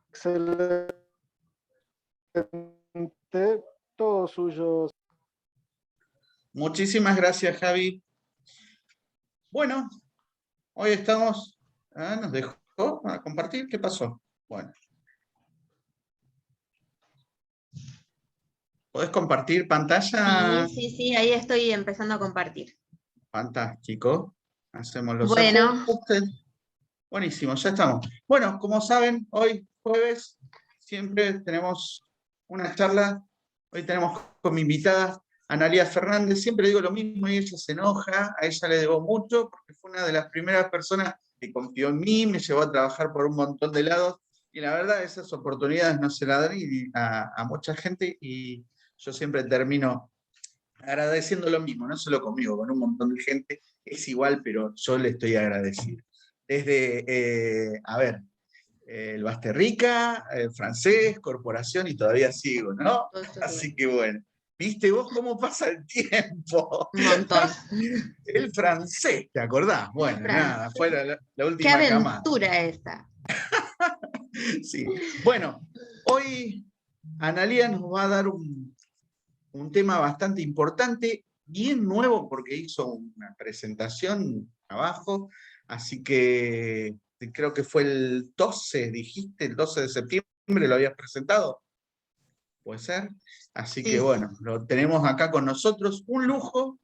Excelente, todo suyo. Muchísimas gracias, Javi. Bueno, hoy estamos... ¿nos dejó para compartir? ¿Qué pasó? Bueno. ¿Podés compartir pantalla? Sí, ahí estoy empezando a compartir. Fantástico. Hacemos los Bueno. ajustes. Buenísimo, ya estamos. Bueno, como saben, hoy jueves siempre tenemos una charla. Hoy tenemos con mi invitada Analía Fernández. Siempre digo lo mismo y ella se enoja. A ella le debo mucho porque fue una de las primeras personas que confió en mí, me llevó a trabajar por un montón de lados. Y la verdad, esas oportunidades no se las dan a mucha gente y yo siempre termino agradeciendo lo mismo, no solo conmigo, con un montón de gente. Es igual, pero yo le estoy agradecido. Desde, el Basterrica, el francés, corporación y todavía sigo, ¿no? Así que bueno, ¿viste vos cómo pasa el tiempo? Un montón. El francés, ¿te acordás? Bueno, nada, fue la última camada. ¡Qué camada. aventura esta! Sí. Bueno, hoy Analía nos va a dar un tema bastante importante, bien nuevo porque hizo una presentación abajo, así que creo que fue el 12, dijiste, el 12 de septiembre lo habías presentado. ¿Puede ser? Así que bueno, lo tenemos acá con nosotros, un lujo.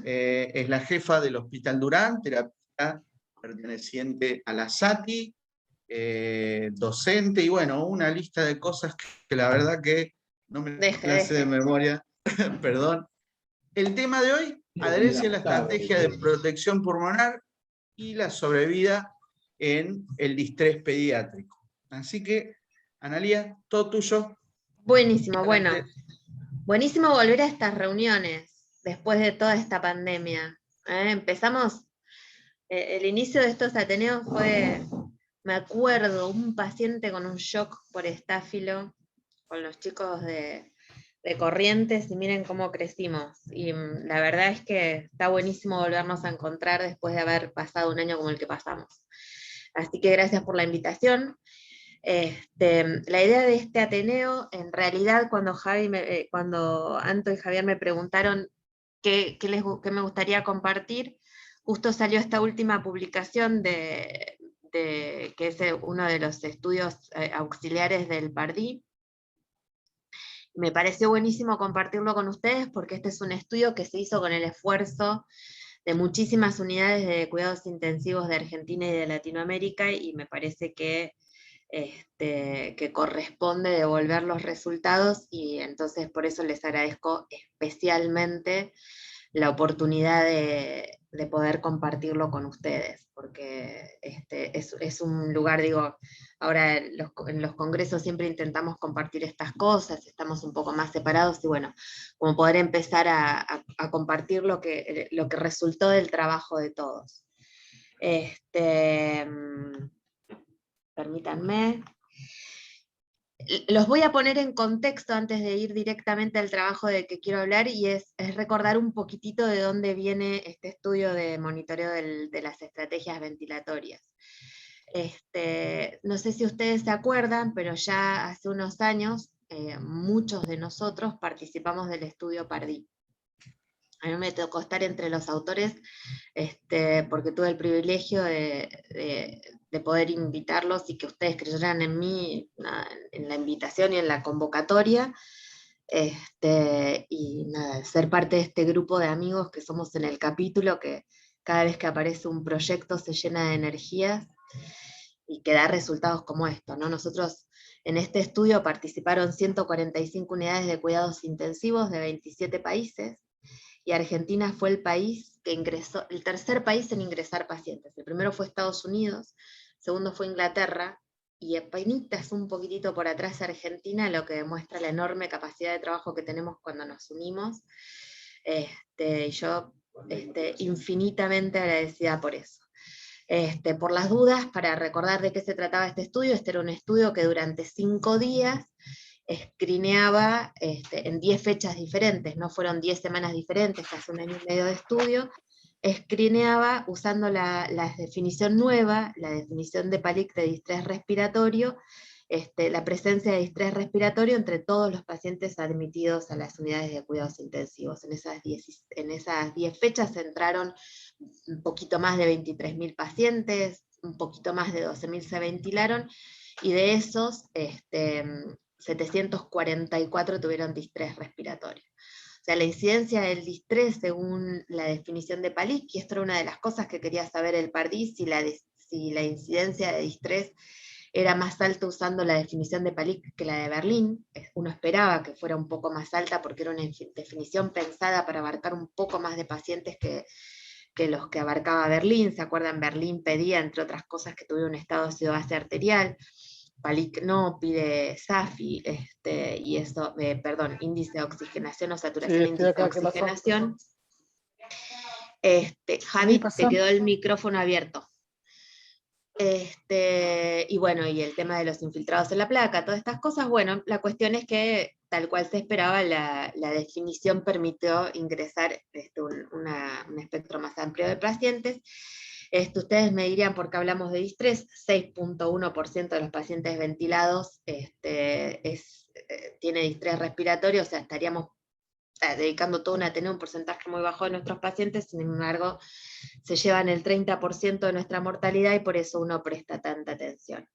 Es la jefa del Hospital Durán, terapeuta perteneciente a la SATI, docente, y bueno, una lista de cosas que la verdad que no me clase de memoria, perdón. El tema de hoy, adherencia a la estrategia de protección pulmonar y la sobrevida en el distrés pediátrico. Así que, Analía, todo tuyo. Buenísimo, bueno. Buenísimo volver a estas reuniones después de toda esta pandemia. Empezamos, el inicio de estos ateneos fue, me acuerdo, un paciente con un shock por estáfilo, con los chicos de Corrientes, y miren cómo crecimos. Y la verdad es que está buenísimo volvernos a encontrar después de haber pasado un año como el que pasamos. Así que gracias por la invitación. La idea de este Ateneo, en realidad, cuando Anto y Javier me preguntaron qué me gustaría compartir, justo salió esta última publicación que es uno de los estudios auxiliares del PARDI. Me pareció buenísimo compartirlo con ustedes porque este es un estudio que se hizo con el esfuerzo de muchísimas unidades de cuidados intensivos de Argentina y de Latinoamérica, y me parece que corresponde devolver los resultados, y entonces por eso les agradezco especialmente la oportunidad de poder compartirlo con ustedes, porque es un lugar, digo, ahora en los congresos siempre intentamos compartir estas cosas, estamos un poco más separados, y bueno, como poder empezar a compartir lo que resultó del trabajo de todos. Permítanme. Los voy a poner en contexto antes de ir directamente al trabajo del que quiero hablar, y es recordar un poquitito de dónde viene este estudio de monitoreo de las estrategias ventilatorias. No sé si ustedes se acuerdan, pero ya hace unos años muchos de nosotros participamos del estudio PARDI. A mí me tocó estar entre los autores porque tuve el privilegio de poder invitarlos y que ustedes creyeran en mí, en la invitación y en la convocatoria, y nada, ser parte de este grupo de amigos que somos en el capítulo, que cada vez que aparece un proyecto se llena de energías y que da resultados como esto, ¿no? Nosotros en este estudio participaron 145 unidades de cuidados intensivos de 27 países, y Argentina fue el país que ingresó, el tercer país en ingresar pacientes. El primero fue Estados Unidos, segundo fue Inglaterra, y apenas un poquitito por atrás Argentina, lo que demuestra la enorme capacidad de trabajo que tenemos cuando nos unimos. Y yo infinitamente agradecida por eso. Por las dudas, para recordar de qué se trataba este estudio, este era un estudio que durante 5 días escrineaba en 10 fechas diferentes, no fueron 10 semanas diferentes, casi un año y medio de estudio, escrineaba usando la definición nueva, la definición de Palick de distrés respiratorio, la presencia de distrés respiratorio entre todos los pacientes admitidos a las unidades de cuidados intensivos. En esas 10 fechas entraron un poquito más de 23.000 pacientes, un poquito más de 12.000 se ventilaron, y de esos 744 tuvieron distrés respiratorio. O sea, la incidencia del distrés, según la definición de Palick, y esto era una de las cosas que quería saber el PARDI, si la incidencia de distrés era más alta usando la definición de Palick que la de Berlín. Uno esperaba que fuera un poco más alta porque era una definición pensada para abarcar un poco más de pacientes que los que abarcaba Berlín. ¿Se acuerdan? Berlín pedía, entre otras cosas, que tuviera un estado de acidosis arterial. Palick no, pide SAFI, y eso, perdón, índice de oxigenación o saturación Sí, estoy índice de acá, ¿qué pasó? oxigenación. Sí, Javi, te pasó. quedó el micrófono abierto. Y bueno, y el tema de los infiltrados en la placa, todas estas cosas, bueno, la cuestión es que, tal cual se esperaba, la definición permitió ingresar un espectro más amplio de pacientes. Ustedes me dirían por qué hablamos de distrés. 6.1% de los pacientes ventilados tiene distrés respiratorio, o sea, estaríamos dedicando todo a tener un porcentaje muy bajo de nuestros pacientes, sin embargo, se llevan el 30% de nuestra mortalidad y por eso uno presta tanta atención.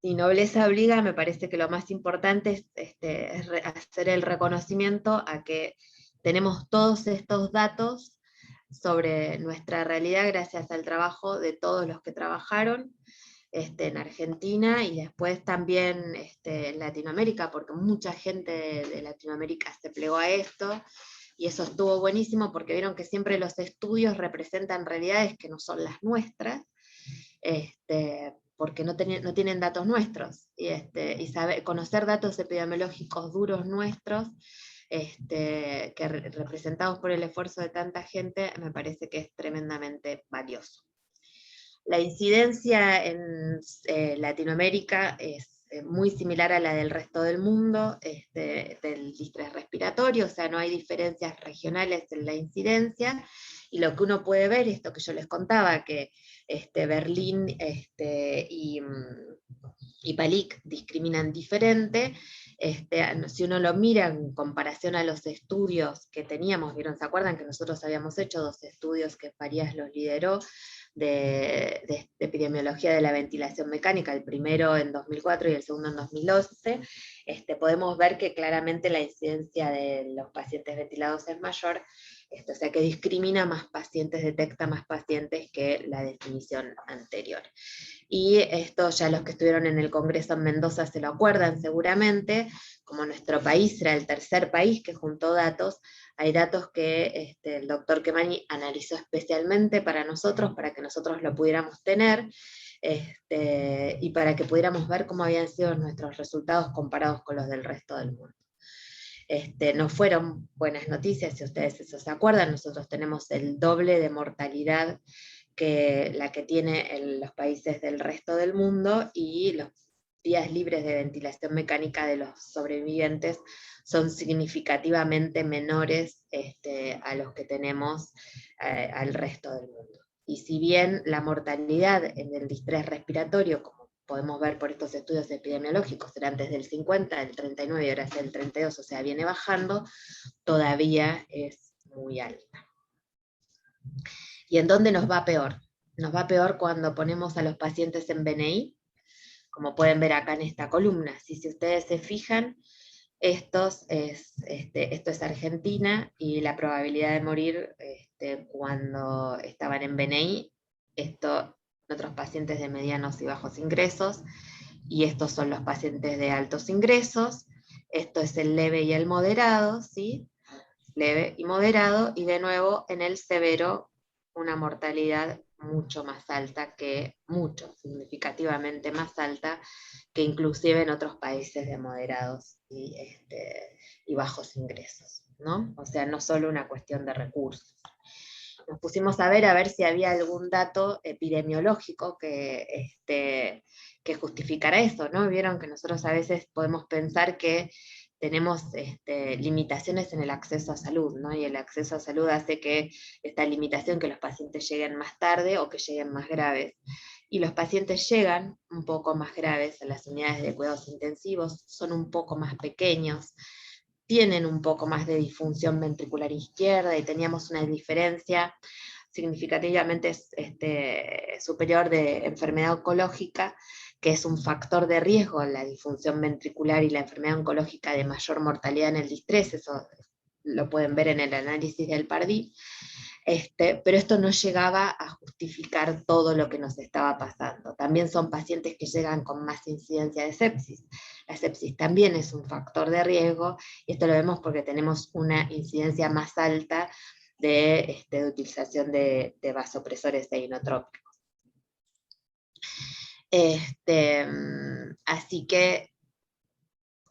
Y nobleza obliga, me parece que lo más importante es hacer el reconocimiento a que tenemos todos estos datos sobre nuestra realidad gracias al trabajo de todos los que trabajaron en Argentina y después también en Latinoamérica, porque mucha gente de Latinoamérica se plegó a esto, y eso estuvo buenísimo porque vieron que siempre los estudios representan realidades que no son las nuestras, porque no tienen datos nuestros, y conocer datos epidemiológicos duros nuestros, representados por el esfuerzo de tanta gente, me parece que es tremendamente valioso. La incidencia en Latinoamérica es muy similar a la del resto del mundo, del distrés respiratorio, o sea, no hay diferencias regionales en la incidencia, y lo que uno puede ver, esto que yo les contaba, que Berlín y Palick discriminan diferente. Si uno lo mira en comparación a los estudios que teníamos, ¿vieron? ¿Se acuerdan que nosotros habíamos hecho 2 estudios que Farías los lideró de epidemiología de la ventilación mecánica, el primero en 2004 y el segundo en 2012? Podemos ver que claramente la incidencia de los pacientes ventilados es mayor, o sea que discrimina más pacientes, detecta más pacientes que la definición anterior. Y esto ya los que estuvieron en el Congreso en Mendoza se lo acuerdan seguramente, como nuestro país era el tercer país que juntó datos, hay datos que el doctor Kemani analizó especialmente para nosotros, para que nosotros lo pudiéramos tener, y para que pudiéramos ver cómo habían sido nuestros resultados comparados con los del resto del mundo. No fueron buenas noticias, si ustedes eso se acuerdan, nosotros tenemos el doble de mortalidad que la que tienen los países del resto del mundo, y los días libres de ventilación mecánica de los sobrevivientes son significativamente menores a los que tenemos al resto del mundo. Y si bien la mortalidad en el distrés respiratorio, como podemos ver por estos estudios epidemiológicos, era antes del 50, del 39 y ahora es del 32, o sea, viene bajando, todavía es muy alta. ¿Y en dónde nos va peor? Nos va peor cuando ponemos a los pacientes en BNI, como pueden ver acá en esta columna. Si ustedes se fijan, esto es Argentina, y la probabilidad de morir cuando estaban en BNI, otros pacientes de medianos y bajos ingresos, y estos son los pacientes de altos ingresos, esto es el leve y el moderado, ¿sí? Leve y moderado, y de nuevo en el severo una mortalidad mucho más alta significativamente más alta que inclusive en otros países de moderados y bajos ingresos, ¿no? O sea, no solo una cuestión de recursos. Nos pusimos a ver si había algún dato epidemiológico que justificara eso, ¿no? Vieron que nosotros a veces podemos pensar que tenemos limitaciones en el acceso a salud, ¿no? Y el acceso a salud hace que esta limitación, que los pacientes lleguen más tarde o que lleguen más graves. Y los pacientes llegan un poco más graves a las unidades de cuidados intensivos, son un poco más pequeños, tienen un poco más de disfunción ventricular izquierda, y teníamos una diferencia significativamente superior de enfermedad oncológica, que es un factor de riesgo, la disfunción ventricular y la enfermedad oncológica de mayor mortalidad en el distrés, eso lo pueden ver en el análisis del PARDI, pero esto no llegaba a justificar todo lo que nos estaba pasando. También son pacientes que llegan con más incidencia de sepsis. La sepsis también es un factor de riesgo, y esto lo vemos porque tenemos una incidencia más alta de utilización de vasopresores e inotrópicos. Así que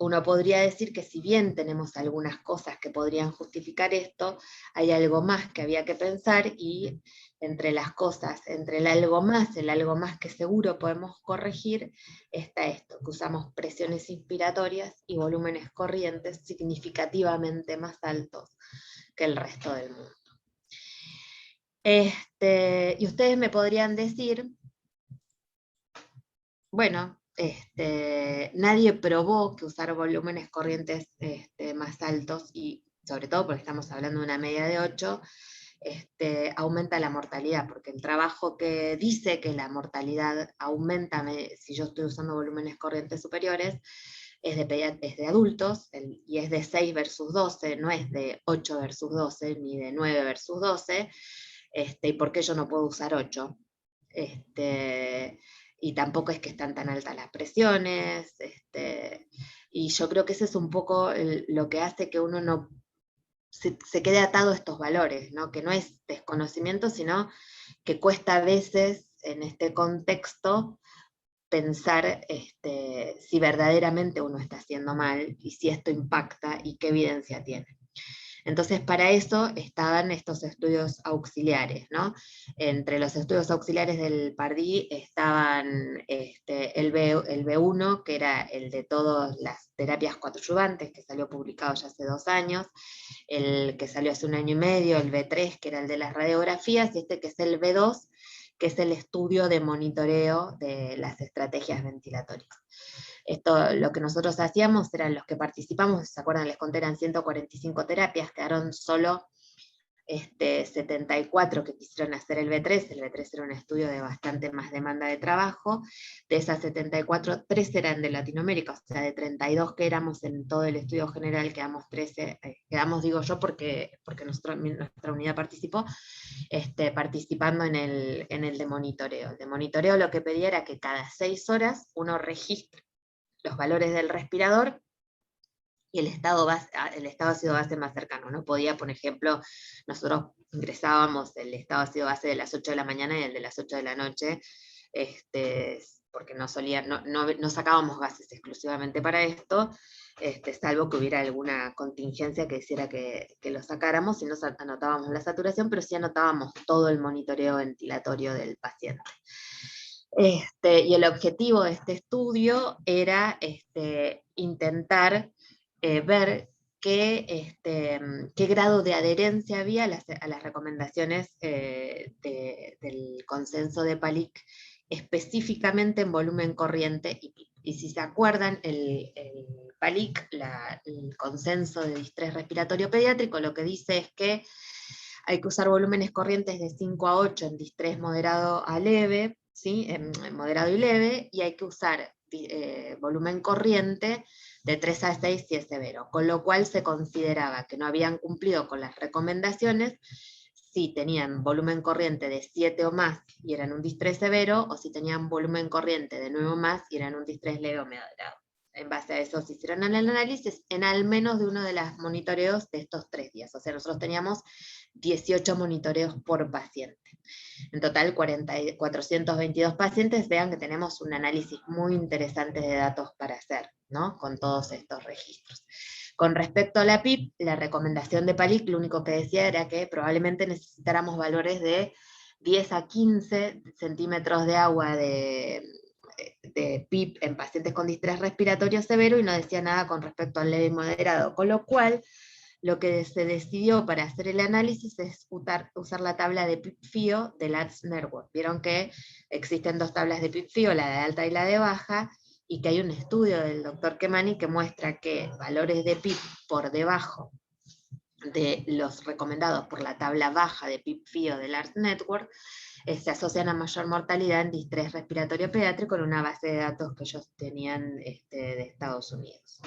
uno podría decir que si bien tenemos algunas cosas que podrían justificar esto, hay algo más que había que pensar, y entre las cosas, entre el algo más que seguro podemos corregir, está esto, que usamos presiones inspiratorias y volúmenes corrientes significativamente más altos que el resto del mundo. Y ustedes me podrían decir, bueno, nadie probó que usar volúmenes corrientes más altos, y sobre todo porque estamos hablando de una media de 8, aumenta la mortalidad, porque el trabajo que dice que la mortalidad aumenta si yo estoy usando volúmenes corrientes superiores, es de adultos, y es de 6 versus 12, no es de 8 versus 12, ni de 9 versus 12, ¿y por qué yo no puedo usar 8? Y tampoco es que están tan altas las presiones, y yo creo que ese es un poco lo que hace que uno no se quede atado a estos valores, ¿no? Que no es desconocimiento, sino que cuesta a veces en este contexto pensar si verdaderamente uno está haciendo mal, y si esto impacta, y qué evidencia tiene. Entonces, para eso estaban estos estudios auxiliares, ¿no? Entre los estudios auxiliares del PARDI estaban el B1, que era el de todas las terapias coadyuvantes, que salió publicado ya hace 2 años, el que salió hace 1 año y medio, el B3, que era el de las radiografías, y que es el B2, que es el estudio de monitoreo de las estrategias ventilatorias. Esto, lo que nosotros hacíamos, eran los que participamos, ¿se acuerdan? Les conté, eran 145 terapias, quedaron solo 74 que quisieron hacer el B3 era un estudio de bastante más demanda de trabajo. De esas 74, 3 eran de Latinoamérica, o sea, de 32 que éramos en todo el estudio general, quedamos 13, quedamos digo yo porque nuestra unidad participó, participando en el de monitoreo. El de monitoreo lo que pedía era que cada 6 horas uno registre los valores del respirador y el estado ácido base más cercano, ¿no? Podía, por ejemplo, nosotros ingresábamos el estado ácido base de las 8 de la mañana y el de las 8 de la noche, porque no sacábamos gases exclusivamente para esto, salvo que hubiera alguna contingencia que hiciera que lo sacáramos, y no anotábamos la saturación, pero sí anotábamos todo el monitoreo ventilatorio del paciente. Y el objetivo de este estudio era intentar ver qué grado de adherencia había a las recomendaciones del consenso de PALIC, específicamente en volumen corriente y PIP. Y si se acuerdan, el PALIC, el consenso de distrés respiratorio pediátrico, lo que dice es que hay que usar volúmenes corrientes de 5 a 8 en distrés moderado a leve, ¿sí? En moderado y leve, y hay que usar volumen corriente de 3 a 6 si es severo, con lo cual se consideraba que no habían cumplido con las recomendaciones si tenían volumen corriente de 7 o más y eran un distrés severo, o si tenían volumen corriente de 9 o más y eran un distrés leve o moderado. En base a eso se hicieron el análisis en al menos de uno de los monitoreos de estos 3 días. O sea, nosotros teníamos 18 monitoreos por paciente. En total, 422 pacientes. Vean que tenemos un análisis muy interesante de datos para hacer, ¿no? Con todos estos registros. Con respecto a la PIP, la recomendación de PALIC lo único que decía era que probablemente necesitáramos valores de 10 a 15 centímetros de agua de PIP en pacientes con distrés respiratorio severo y no decía nada con respecto al leve y moderado, con lo cual lo que se decidió para hacer el análisis es usar la tabla de PIP-FIO del ADS Network. Vieron que existen dos tablas de PIP-FIO, la de alta y la de baja, y que hay un estudio del doctor Kemani que muestra que valores de PIP por debajo de los recomendados por la tabla baja de PIP-FIO del ARS Network, se asocian a mayor mortalidad en distrés respiratorio pediátrico en una base de datos que ellos tenían de Estados Unidos.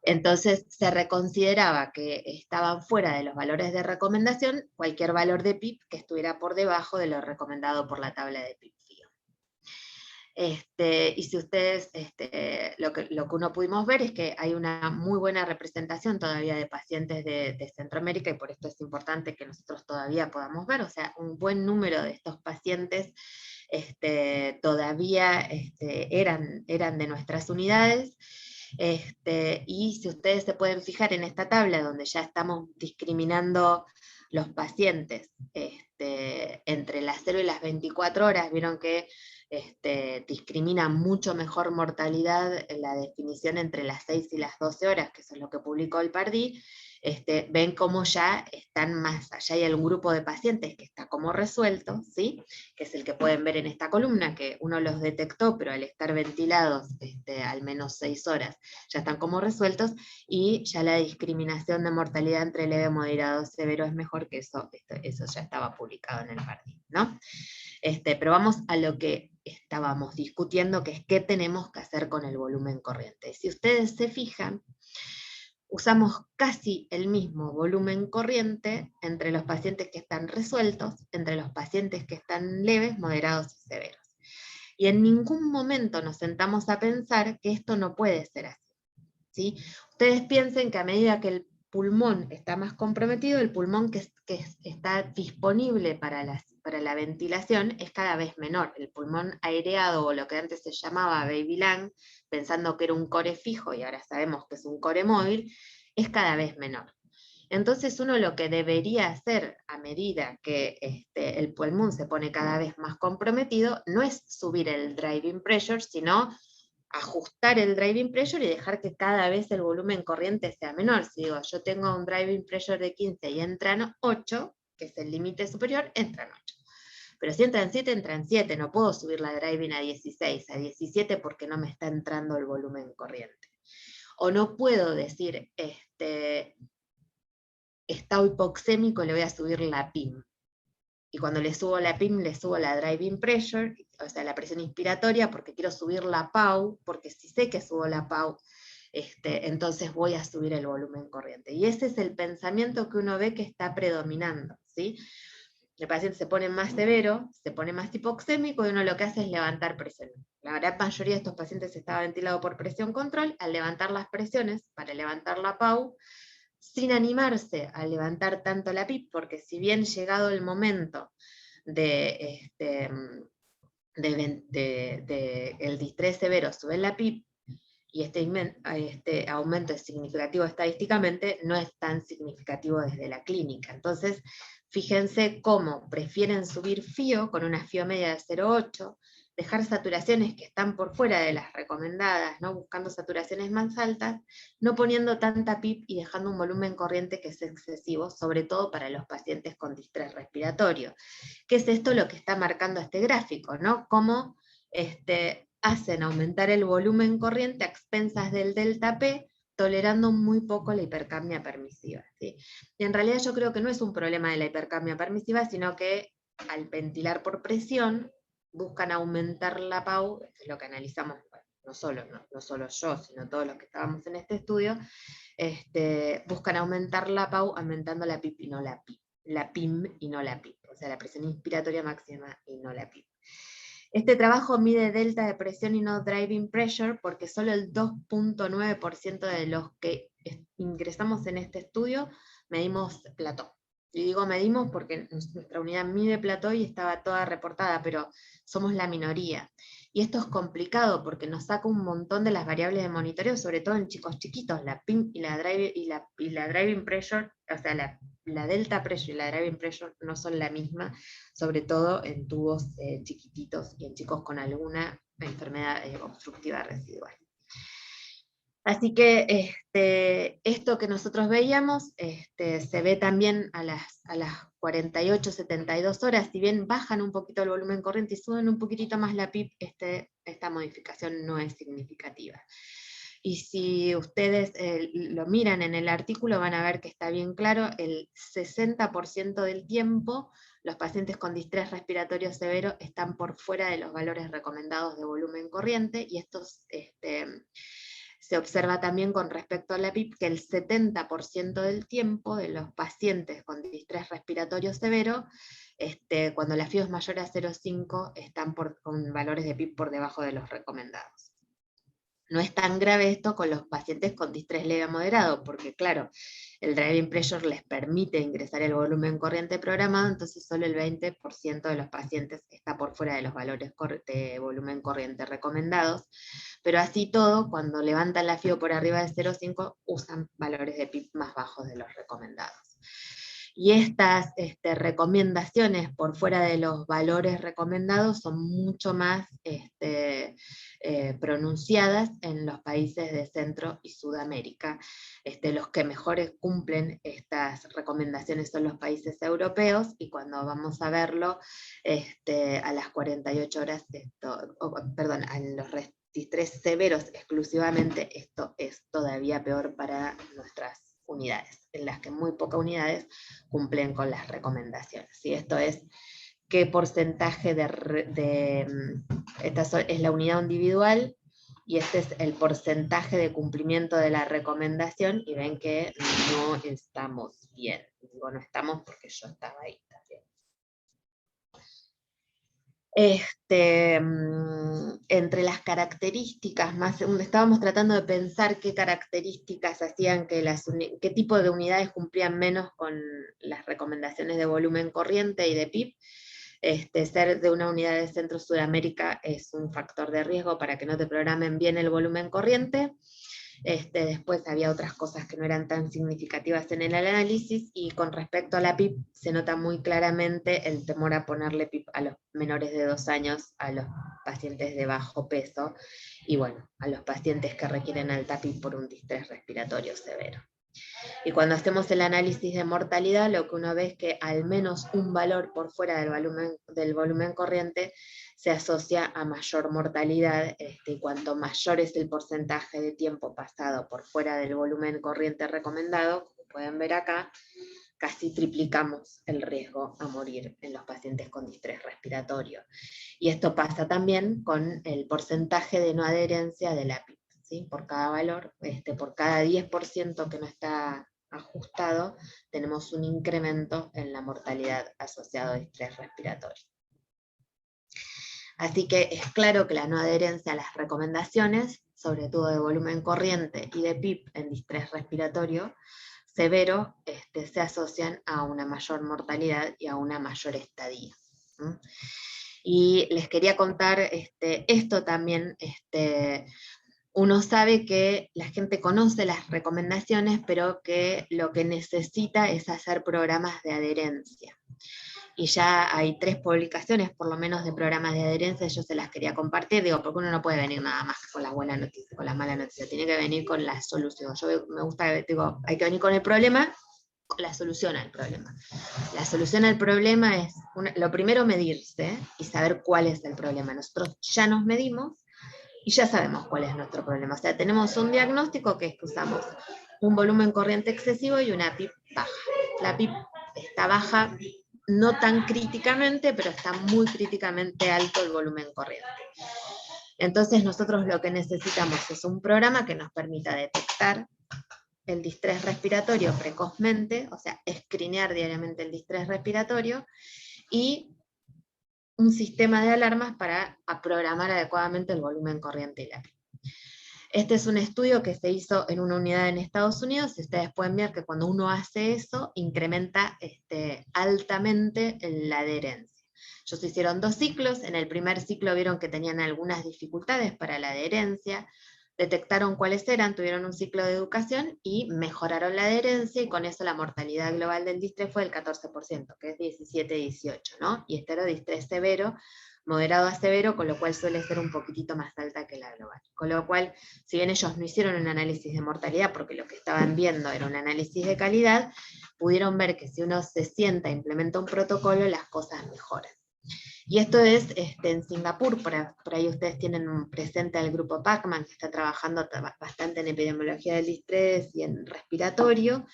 Entonces se reconsideraba que estaban fuera de los valores de recomendación cualquier valor de PIP que estuviera por debajo de lo recomendado por la tabla de PIP-FIO. Y si ustedes, lo que uno pudimos ver es que hay una muy buena representación todavía de pacientes de Centroamérica, y por esto es importante que nosotros todavía podamos ver, o sea, un buen número de estos pacientes todavía eran de nuestras unidades. Y si ustedes se pueden fijar en esta tabla donde ya estamos discriminando los pacientes entre las 0 y las 24 horas, vieron que discrimina mucho mejor mortalidad en la definición entre las 6 y las 12 horas, que eso es lo que publicó el PARDI. Ven cómo ya están más, allá hay algún grupo de pacientes que está como resuelto, ¿sí? Que es el que pueden ver en esta columna, que uno los detectó, pero al estar ventilados al menos 6 horas, ya están como resueltos, y ya la discriminación de mortalidad entre leve, moderado, severo es mejor, que eso ya estaba publicado en el PARDI, ¿no? Pero vamos a lo que estábamos discutiendo, que es qué tenemos que hacer con el volumen corriente. Si ustedes se fijan, usamos casi el mismo volumen corriente entre los pacientes que están resueltos, entre los pacientes que están leves, moderados y severos. Y en ningún momento nos sentamos a pensar que esto no puede ser así, ¿sí? Ustedes piensen que a medida que el pulmón está más comprometido, el pulmón que está disponible para la ventilación es cada vez menor. El pulmón aireado, o lo que antes se llamaba baby lung, pensando que era un core fijo y ahora sabemos que es un core móvil, es cada vez menor. Entonces uno lo que debería hacer a medida que el pulmón se pone cada vez más comprometido no es subir el driving pressure, sino ajustar el driving pressure y dejar que cada vez el volumen corriente sea menor. Si digo, yo tengo un driving pressure de 15 y entran 8, que es el límite superior, entran 8. Pero si entran 7, entran 7, no puedo subir la driving a 16, a 17 porque no me está entrando el volumen corriente. O no puedo decir, está hipoxémico, le voy a subir la PIM. Y cuando le subo la PIM, le subo la driving pressure, o sea, la presión inspiratoria, porque quiero subir la PAU, porque si sé que subo la PAU, entonces voy a subir el volumen corriente. Y ese es el pensamiento que uno ve que está predominando, ¿sí? El paciente se pone más severo, se pone más hipoxémico, y uno lo que hace es levantar presión. La gran mayoría de estos pacientes estaba ventilado por presión control. Al levantar las presiones, para levantar la PAU, sin animarse a levantar tanto la PIP, porque si bien llegado el momento de el distrés severo sube la PIP, y este aumento es significativo estadísticamente, no es tan significativo desde la clínica. Entonces, fíjense cómo prefieren subir FIO con una FIO media de 0,8, dejar saturaciones que están por fuera de las recomendadas, ¿no? Buscando saturaciones más altas, no poniendo tanta PIP y dejando un volumen corriente que es excesivo, sobre todo para los pacientes con distrés respiratorio. ¿Qué es esto lo que está marcando este gráfico, ¿no? Cómo hacen aumentar el volumen corriente a expensas del delta P, tolerando muy poco la hipercapnia permisiva, ¿sí? Y en realidad yo creo que no es un problema de la hipercapnia permisiva, sino que al ventilar por presión, buscan aumentar la PAU, es lo que analizamos, bueno, no solo yo, sino todos los que estábamos en este estudio, buscan aumentar la PAU aumentando la PIP y no la PIP, la PIM y no la PIP, o sea, la presión inspiratoria máxima y no la PIP. Este trabajo mide delta de presión y no driving pressure, porque solo el 2.9% de los que ingresamos en este estudio medimos plató. Y digo medimos porque nuestra unidad mide plató y estaba toda reportada, pero somos la minoría. Y esto es complicado porque nos saca un montón de las variables de monitoreo, sobre todo en chicos chiquitos, la PIM y la driving pressure, o sea, la delta pressure y la driving pressure no son la misma, sobre todo en tubos chiquititos y en chicos con alguna enfermedad obstructiva residual. Así que esto que nosotros veíamos se ve también a las 48, 72 horas, si bien bajan un poquito el volumen corriente y suben un poquitito más la PIB, esta modificación no es significativa. Y si ustedes lo miran en el artículo van a ver que está bien claro, el 60% del tiempo los pacientes con distrés respiratorio severo están por fuera de los valores recomendados de volumen corriente, y estos se observa también con respecto a la PIB que el 70% del tiempo de los pacientes con distrés respiratorio severo, cuando la FIO es mayor a 0,5, están con valores de PIB por debajo de los recomendados. No es tan grave esto con los pacientes con distrés leve a moderado, porque claro, el driving pressure les permite ingresar el volumen corriente programado, entonces solo el 20% de los pacientes está por fuera de los valores de volumen corriente recomendados, pero así todo, cuando levantan la FIO por arriba de 0,5, usan valores de PIB más bajos de los recomendados. Y estas recomendaciones por fuera de los valores recomendados son mucho más pronunciadas en los países de Centro y Sudamérica. Los que mejores cumplen estas recomendaciones son los países europeos, y cuando vamos a verlo a las 48 horas, a los distrés severos exclusivamente, esto es todavía peor para nuestras unidades, en las que muy pocas unidades cumplen con las recomendaciones. ¿Sí? Esto es qué porcentaje esta es la unidad individual, y este es el porcentaje de cumplimiento de la recomendación, y ven que no estamos bien. Digo, no estamos porque yo estaba ahí también. Entre las características más, estábamos tratando de pensar qué características hacían que qué tipo de unidades cumplían menos con las recomendaciones de volumen corriente y de PIB. Ser de una unidad de Centro Sudamérica es un factor de riesgo para que no te programen bien el volumen corriente. Después había otras cosas que no eran tan significativas en el análisis, y con respecto a la PIB se nota muy claramente el temor a ponerle PIB a los menores de 2 años, a los pacientes de bajo peso, y bueno, a los pacientes que requieren alta PIB por un distrés respiratorio severo. Y cuando hacemos el análisis de mortalidad, lo que uno ve es que al menos un valor por fuera del volumen corriente se asocia a mayor mortalidad, y cuanto mayor es el porcentaje de tiempo pasado por fuera del volumen corriente recomendado, como pueden ver acá, casi triplicamos el riesgo a morir en los pacientes con distrés respiratorio. Y esto pasa también con el porcentaje de no adherencia de la PIB. ¿Sí? Por cada valor, por cada 10% que no está ajustado, tenemos un incremento en la mortalidad asociado a distrés respiratorio. Así que es claro que la no adherencia a las recomendaciones, sobre todo de volumen corriente y de PIB en distrés respiratorio severo, se asocian a una mayor mortalidad y a una mayor estadía. Y les quería contar esto también. Uno sabe que la gente conoce las recomendaciones, pero que lo que necesita es hacer programas de adherencia. Y ya hay 3 publicaciones, por lo menos, de programas de adherencia, yo se las quería compartir, digo, porque uno no puede venir nada más con la buena noticia, con la mala noticia, tiene que venir con la solución. Yo me gusta, digo, hay que venir con el problema, con la solución al problema. La solución al problema es, lo primero, medirse y saber cuál es el problema. Nosotros ya nos medimos, y ya sabemos cuál es nuestro problema. O sea, tenemos un diagnóstico que es que usamos un volumen corriente excesivo y una PIB baja. La PIB está baja, no tan críticamente, pero está muy críticamente alto el volumen corriente. Entonces nosotros lo que necesitamos es un programa que nos permita detectar el distrés respiratorio precozmente, o sea, escrinear diariamente el distrés respiratorio, y un sistema de alarmas para programar adecuadamente el volumen corriente y la PIB. Este es un estudio que se hizo en una unidad en Estados Unidos, y ustedes pueden ver que cuando uno hace eso, incrementa altamente la adherencia. Ellos hicieron 2 ciclos, en el primer ciclo vieron que tenían algunas dificultades para la adherencia, detectaron cuáles eran, tuvieron un ciclo de educación y mejoraron la adherencia, y con eso la mortalidad global del distrés fue del 14%, que es 17-18, ¿no? Y este era distrés severo, moderado a severo, con lo cual suele ser un poquitito más alta que la global. Con lo cual, si bien ellos no hicieron un análisis de mortalidad, porque lo que estaban viendo era un análisis de calidad, pudieron ver que si uno se sienta e implementa un protocolo, las cosas mejoran. Y esto es en Singapur, por ahí ustedes tienen presente al grupo Pacman, que está trabajando bastante en epidemiología del distrés y en respiratorio.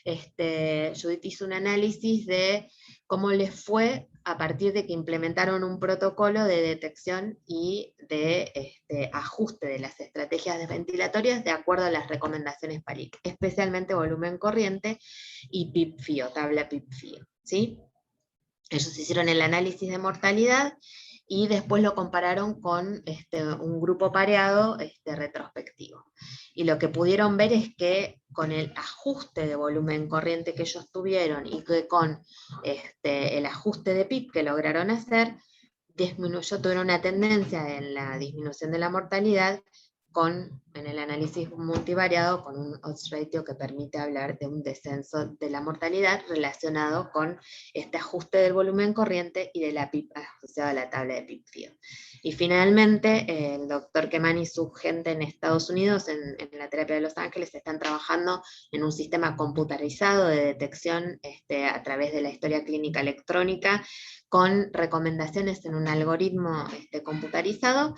Judith hizo un análisis de cómo les fue a partir de que implementaron un protocolo de detección y de ajuste de las estrategias ventilatorias de acuerdo a las recomendaciones PALIC, especialmente volumen corriente y PIP-FIO, tabla PIP-FIO, ¿sí? Ellos hicieron el análisis de mortalidad y después lo compararon con un grupo pareado retrospectivo. Y lo que pudieron ver es que con el ajuste de volumen corriente que ellos tuvieron y que con el ajuste de PIP que lograron hacer, tuvieron una tendencia en la disminución de la mortalidad en el análisis multivariado con un odds ratio que permite hablar de un descenso de la mortalidad relacionado con este ajuste del volumen corriente y de la PIP asociado a la tabla de PIP-FIO. Y finalmente, el doctor Keman y su gente en Estados Unidos, en la terapia de Los Ángeles, están trabajando en un sistema computarizado de detección a través de la historia clínica electrónica, con recomendaciones en un algoritmo computarizado.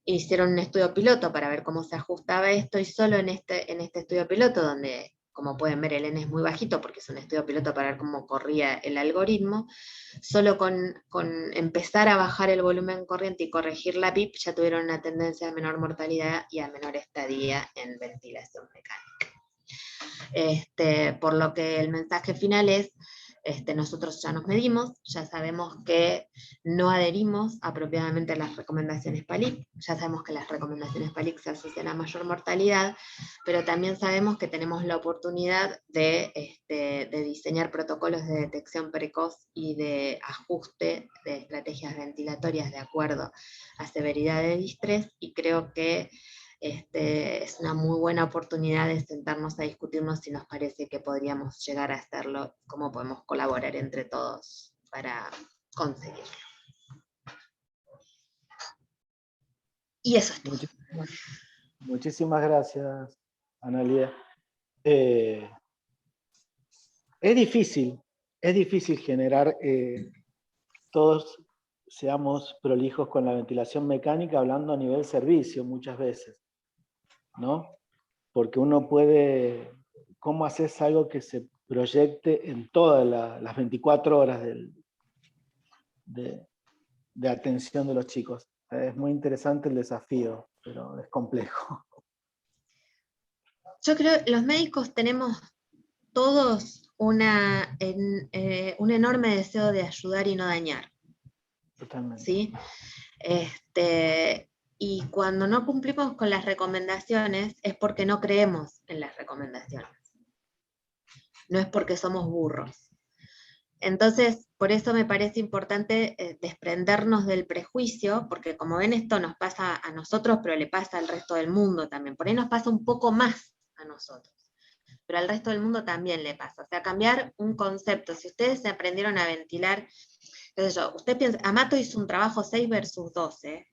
Hicieron un estudio piloto para ver cómo se ajustaba esto, y solo en este estudio piloto, donde, como pueden ver, el N es muy bajito porque es un estudio piloto para ver cómo corría el algoritmo, solo con empezar a bajar el volumen corriente y corregir la PIP, ya tuvieron una tendencia a menor mortalidad y a menor estadía en ventilación mecánica. Por lo que el mensaje final es, nosotros ya nos medimos, ya sabemos que no adherimos apropiadamente a las recomendaciones PALIC, ya sabemos que las recomendaciones PALIC se asocian a mayor mortalidad, pero también sabemos que tenemos la oportunidad de diseñar protocolos de detección precoz y de ajuste de estrategias ventilatorias de acuerdo a severidad de distrés, y creo que es una muy buena oportunidad de sentarnos a discutirnos si nos parece que podríamos llegar a hacerlo, cómo podemos colaborar entre todos para conseguirlo. Y eso es todo. Muchísimas gracias, Analía. Es difícil generar todos seamos prolijos con la ventilación mecánica, hablando a nivel servicio muchas veces, ¿no? Porque uno puede, ¿cómo haces algo que se proyecte en todas las 24 horas de atención de los chicos? Es muy interesante el desafío, pero es complejo. Yo creo que los médicos tenemos todos un enorme deseo de ayudar y no dañar. Totalmente. ¿Sí? Y cuando no cumplimos con las recomendaciones es porque no creemos en las recomendaciones. No es porque somos burros. Entonces, por eso me parece importante desprendernos del prejuicio, porque como ven, esto nos pasa a nosotros, pero le pasa al resto del mundo también. Por ahí nos pasa un poco más a nosotros, pero al resto del mundo también le pasa. O sea, cambiar un concepto. Si ustedes se aprendieron a ventilar, qué sé yo, usted piensa, Amato hizo un trabajo 6 versus 12,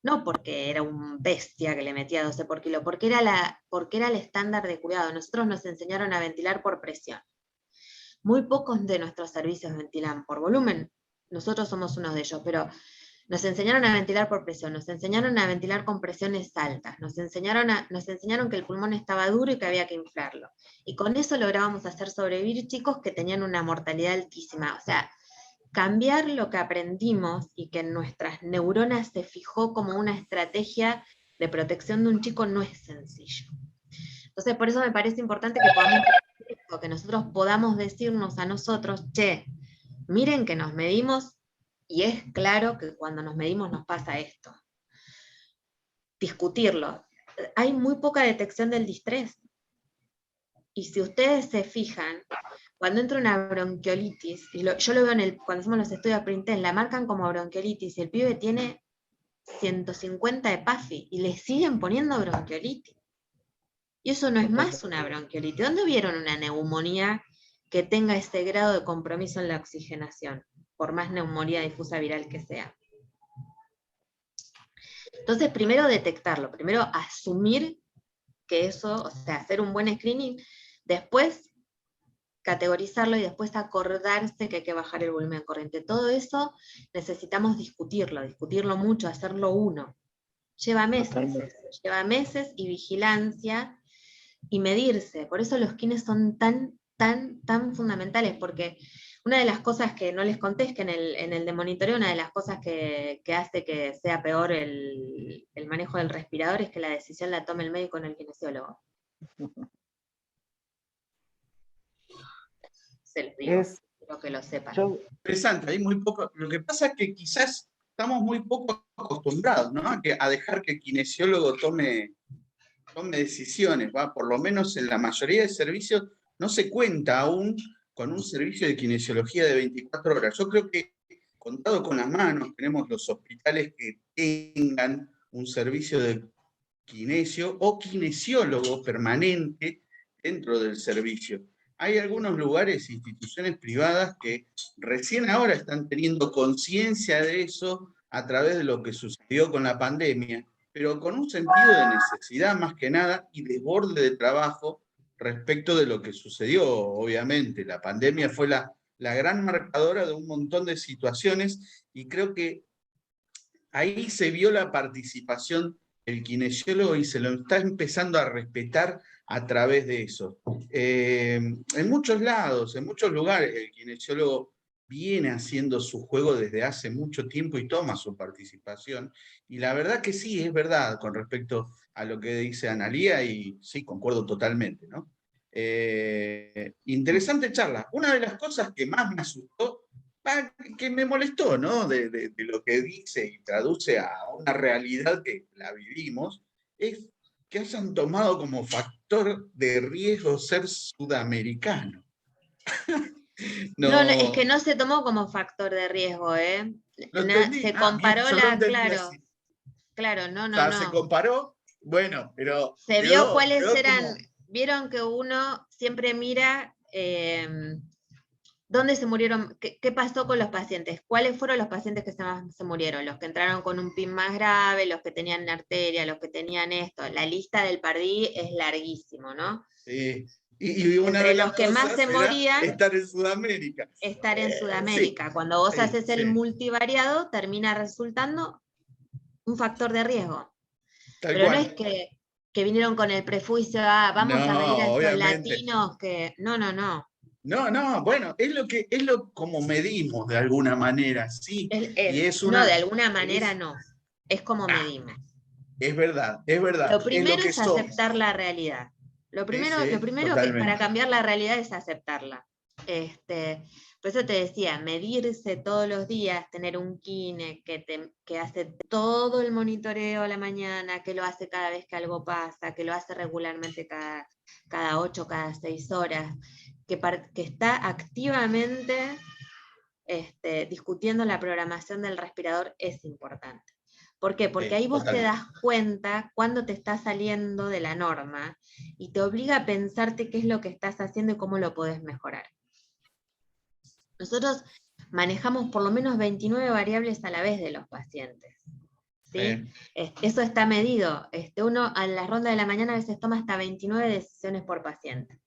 no porque era un bestia que le metía 12 por kilo, porque era el estándar de cuidado. Nosotros nos enseñaron a ventilar por presión. Muy pocos de nuestros servicios ventilan por volumen, nosotros somos uno de ellos, pero nos enseñaron a ventilar por presión, nos enseñaron a ventilar con presiones altas, nos enseñaron que el pulmón estaba duro y que había que inflarlo. Y con eso lográbamos hacer sobrevivir chicos que tenían una mortalidad altísima. O sea, cambiar lo que aprendimos y que en nuestras neuronas se fijó como una estrategia de protección de un chico no es sencillo. Entonces, por eso me parece importante que nosotros podamos decirnos a nosotros, che, miren que nos medimos y es claro que cuando nos medimos nos pasa esto. Discutirlo. Hay muy poca detección del distrés. Y si ustedes se fijan, cuando entra una bronquiolitis, y yo lo veo cuando hacemos los estudios pre-intense, la marcan como bronquiolitis y el pibe tiene 150 de PAFI y le siguen poniendo bronquiolitis. Y eso no es más una bronquiolitis. ¿Dónde vieron una neumonía que tenga ese grado de compromiso en la oxigenación? Por más neumonía difusa viral que sea. Entonces, primero detectarlo, primero asumir que eso, o sea, hacer un buen screening, después categorizarlo y después acordarse que hay que bajar el volumen corriente. Todo eso necesitamos discutirlo mucho, hacerlo uno. Lleva meses y vigilancia y medirse. Por eso los kines son tan fundamentales, porque una de las cosas que no les conté es que en el de monitoreo, una de las cosas que hace que sea peor el manejo del respirador es que la decisión la tome el médico, no el kinesiólogo. Se los digo, quiero que lo sepan. Interesante, hay muy poco. Lo que pasa es que quizás estamos muy poco acostumbrados, ¿no? A dejar que el kinesiólogo tome decisiones, ¿va? Por lo menos en la mayoría de servicios no se cuenta aún con un servicio de kinesiología de 24 horas. Yo creo que, contado con las manos, tenemos los hospitales que tengan un servicio de kinesio o kinesiólogo permanente dentro del servicio. Hay algunos lugares e instituciones privadas que recién ahora están teniendo conciencia de eso a través de lo que sucedió con la pandemia, pero con un sentido de necesidad más que nada y desborde de trabajo respecto de lo que sucedió, obviamente. La pandemia fue la gran marcadora de un montón de situaciones y creo que ahí se vio la participación del kinesiólogo y se lo está empezando a respetar a través de eso. En muchos lados, en muchos lugares, el kinesiólogo viene haciendo su juego desde hace mucho tiempo y toma su participación. Y la verdad que sí, es verdad con respecto a lo que dice Analía y sí, concuerdo totalmente, ¿no? Interesante charla. Una de las cosas que más me asustó, que me molestó, ¿no? De lo que dice y traduce a una realidad que la vivimos, es que hayan tomado como factor de riesgo ser sudamericano. No, es que no se tomó como factor de riesgo, ¿eh? Se comparó Claro, no. Se comparó, bueno, pero se vio cuáles eran, vieron que uno siempre mira dónde se murieron, qué pasó con los pacientes, cuáles fueron los pacientes que se murieron, los que entraron con un PIN más grave, los que tenían arteria, los que tenían esto. La lista del Pardí es larguísimo, ¿no? Sí. Y una entre de los que más se morían, estar en Sudamérica. Sí. Cuando vos haces el multivariado, termina resultando un factor de riesgo. Pero no es que vinieron con el prejuicio, vamos a medir a estos latinos que. No. No, bueno, es lo como medimos de alguna manera, sí. No, de alguna manera no. Es como medimos. Es verdad. Lo primero es aceptar la realidad. Lo primero que para cambiar la realidad es aceptarla. Por eso te decía, medirse todos los días, tener un kine que hace todo el monitoreo a la mañana, que lo hace cada vez que algo pasa, que lo hace regularmente cada 8, cada 6 horas, que está activamente discutiendo la programación del respirador es importante. ¿Por qué? Porque ahí vos te das cuenta cuando te está saliendo de la norma y te obliga a pensarte qué es lo que estás haciendo y cómo lo podés mejorar. Nosotros manejamos por lo menos 29 variables a la vez de los pacientes. ¿Sí? Eso está medido. Uno a la ronda de la mañana a veces toma hasta 29 decisiones por paciente.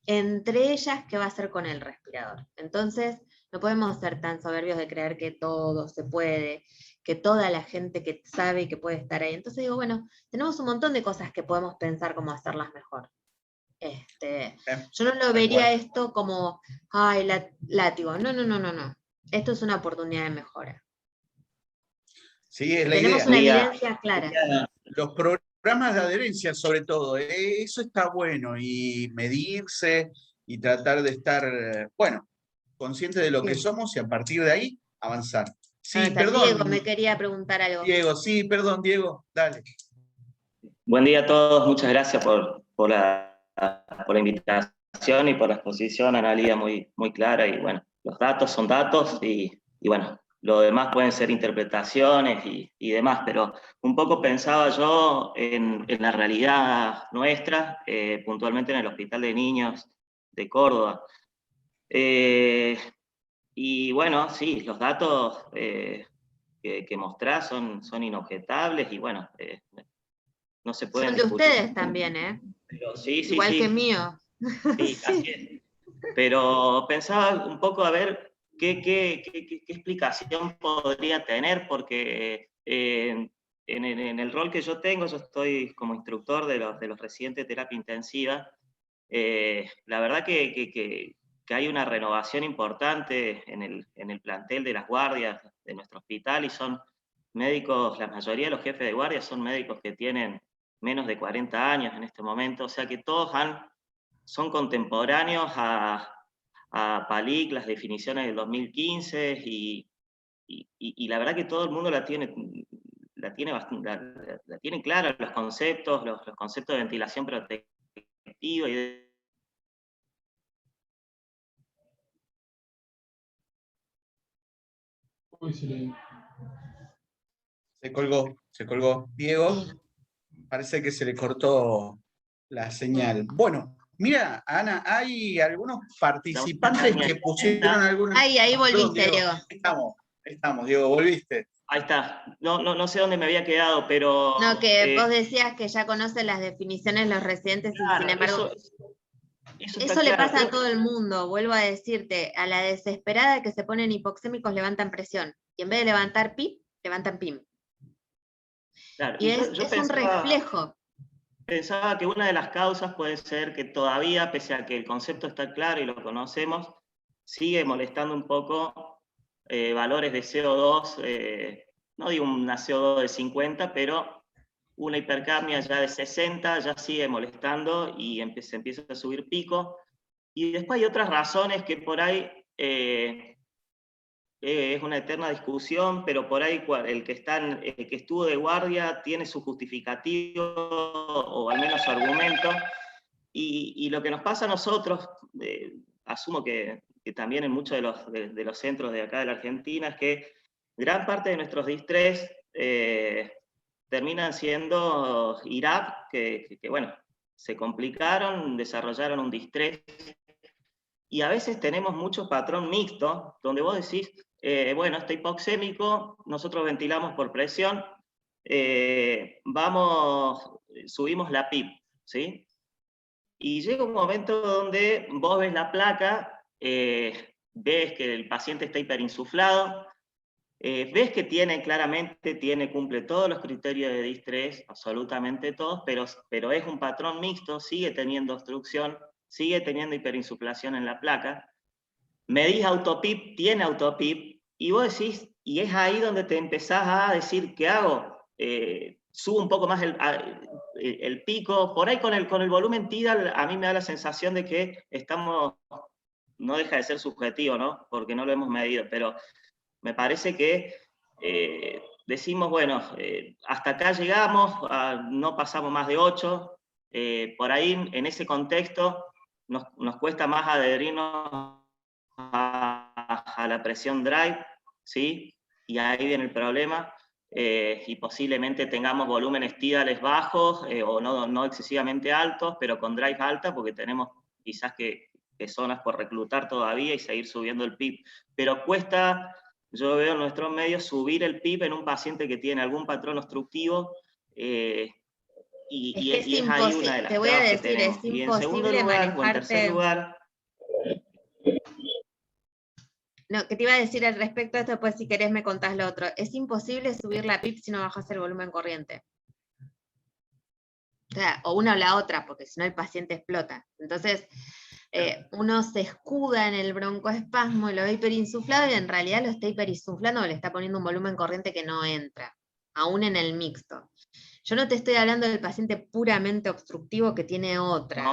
Entre ellas, ¿qué va a hacer con el respirador? Entonces, no podemos ser tan soberbios de creer que todo se puede, que toda la gente que sabe y que puede estar ahí. Entonces digo, bueno, tenemos un montón de cosas que podemos pensar cómo hacerlas mejor. Yo no lo vería esto como, ay, látigo. No. Esto es una oportunidad de mejora. Sí, es la Tenemos idea. Una evidencia clara. Los programas de adherencia, sobre todo, eso está bueno, y medirse y tratar de estar, consciente de lo que somos y a partir de ahí avanzar. Sí, perdón. Diego me quería preguntar algo. Diego, dale. Buen día a todos, muchas gracias por la invitación y por la exposición, Analía, muy clara. Y bueno, los datos son datos y bueno, lo demás pueden ser interpretaciones y demás, pero un poco pensaba yo en la realidad nuestra, puntualmente en el Hospital de Niños de Córdoba. Y bueno, sí, los datos que que mostrás son inobjetables y bueno, no se pueden Son de discutir. ustedes también, ¿eh? Pero, sí, Igual sí. que mío. Sí, Sí. así es. Pero pensaba un poco a ver qué explicación podría tener, porque en el rol que yo tengo, yo estoy como instructor de los residentes de terapia intensiva. La verdad que hay una renovación importante en el plantel de las guardias de nuestro hospital, y son médicos, la mayoría de los jefes de guardia son médicos que tienen menos de 40 años en este momento, o sea que todos son contemporáneos a PALIC, las definiciones del 2015, y la verdad que todo el mundo la tiene clara, los conceptos de ventilación protectiva y de... Se colgó. Diego, parece que se le cortó la señal. Bueno, mira, Ana, hay algunos participantes que pusieron alguna... Ahí volviste, Diego. Estamos, Diego, volviste. Ahí está. No sé dónde me había quedado, pero... No, que vos decías que ya conocen las definiciones los residentes, claro, y sin embargo... Eso le pasa a todo el mundo, vuelvo a decirte, a la desesperada que se ponen hipoxémicos levantan presión, y en vez de levantar PIP, levantan PIM. Claro, Y es un reflejo. Pensaba que una de las causas puede ser que todavía, pese a que el concepto está claro y lo conocemos, sigue molestando un poco valores de CO2, no digo una CO2 de 50, pero una hipercapnia ya de 60 ya sigue molestando y se empieza a subir pico. Y después hay otras razones que por ahí es una eterna discusión, pero por ahí el que estuvo de guardia tiene su justificativo, o al menos su argumento, y lo que nos pasa a nosotros, asumo que también en muchos de los centros de acá de la Argentina, es que gran parte de nuestros distrés terminan siendo IRAP, que bueno, se complicaron, desarrollaron un distrés, y a veces tenemos mucho patrón mixto, donde vos decís, bueno, este hipoxémico, nosotros ventilamos por presión, subimos la PIP, ¿sí? Y llega un momento donde vos ves la placa, ves que el paciente está hiperinsuflado, ves que cumple todos los criterios de distrés, absolutamente todos, pero es un patrón mixto, sigue teniendo obstrucción, sigue teniendo hiperinsuflación en la placa, medís autopip, tiene autopip, y vos decís, y es ahí donde te empezás a decir, ¿qué hago? Subo un poco más el pico, por ahí con el volumen tidal, a mí me da la sensación de que no deja de ser subjetivo, ¿no? Porque no lo hemos medido, pero me parece que decimos, bueno, hasta acá llegamos, no pasamos más de 8, por ahí en ese contexto nos cuesta más adherirnos a la presión drive, ¿sí? Y ahí viene el problema, y posiblemente tengamos volúmenes tidales bajos, o no excesivamente altos, pero con drive alta, porque tenemos quizás que zonas por reclutar todavía y seguir subiendo el PIB. Pero cuesta, yo veo en nuestros medios, subir el PIB en un paciente que tiene algún patrón obstructivo, y es ahí una de las te voy a trabas que decir, tenemos. es Y en segundo lugar, o en tercer lugar... No, que te iba a decir al respecto de esto, después si querés me contás lo otro. Es imposible subir la PIP si no bajas el volumen corriente. O sea, o una o la otra, porque si no el paciente explota. Entonces, uno se escuda en el broncoespasmo y lo ve hiperinsuflado, y en realidad lo está hiperinsuflando o le está poniendo un volumen corriente que no entra, aún en el mixto. Yo no te estoy hablando del paciente puramente obstructivo que tiene otro